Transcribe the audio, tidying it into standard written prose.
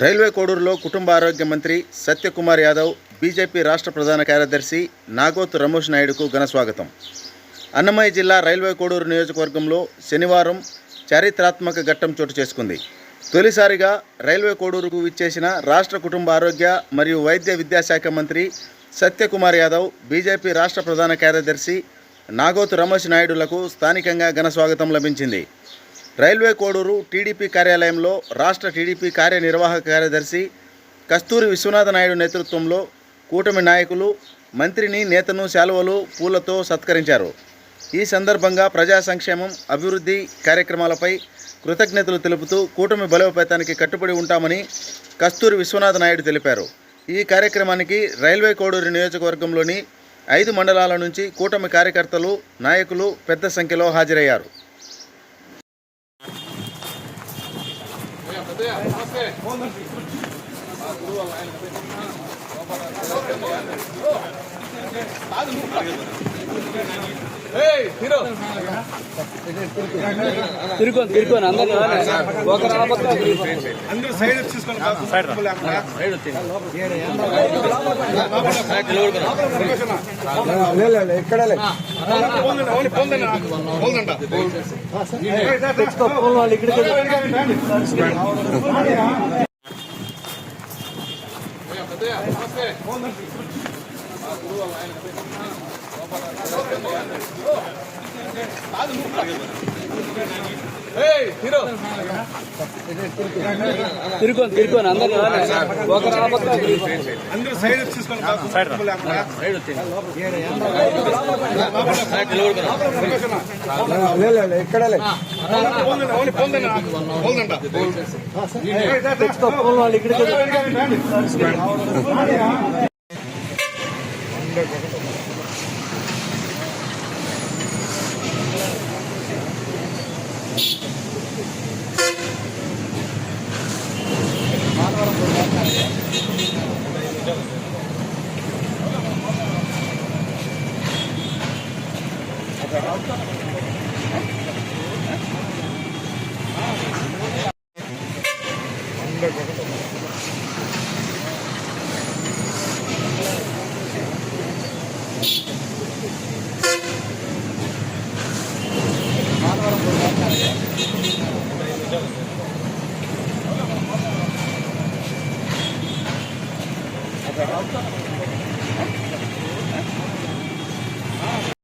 Railway కోడూరులో కుటుంబ ఆరోగ్య మంత్రి సత్యకుమార్ యాదవ్, బీజేపీ రాష్ట్ర ప్రధాన కార్యదర్శి నాగోతు రమేష్ నాయుడుకు ఘన స్వాగతం. అన్నమయ్య జిల్లా రైల్వే కోడూరు నియోజకవర్గంలో శనివారం చారిత్రాత్మక ఘట్టం చోటు చేసుకుంది. తొలిసారిగా రైల్వే కోడూరుకు విచ్చేసిన రాష్ట్ర కుటుంబ ఆరోగ్య మరియు వైద్య విద్యాశాఖ మంత్రి సత్యకుమార్ యాదవ్, బీజేపీ రాష్ట్ర ప్రధాన కార్యదర్శి నాగోతు రమేష్ నాయుడులకు స్థానికంగా ఘన స్వాగతం లభించింది. రైల్వే కోడూరు టీడీపీ కార్యాలయంలో రాష్ట్ర టీడీపీ కార్యనిర్వాహక కార్యదర్శి కస్తూరి విశ్వనాథ నాయుడు నేతృత్వంలో కూటమి నాయకులు మంత్రిని, నేతను శాలువలు, పూలతో సత్కరించారు. ఈ సందర్భంగా ప్రజా సంక్షేమం, అభివృద్ధి కార్యక్రమాలపై కృతజ్ఞతలు తెలుపుతూ కూటమి బలోపేతానికి కట్టుబడి ఉంటామని కస్తూరి విశ్వనాథ నాయుడు తెలిపారు. ఈ కార్యక్రమానికి రైల్వే కోడూరు నియోజకవర్గంలోని 5 మండలాల నుంచి కూటమి కార్యకర్తలు, నాయకులు పెద్ద సంఖ్యలో హాజరయ్యారు. తిరుకోని అందరూ ఎక్కడ తిరుకోని అందరూ ఎక్కడ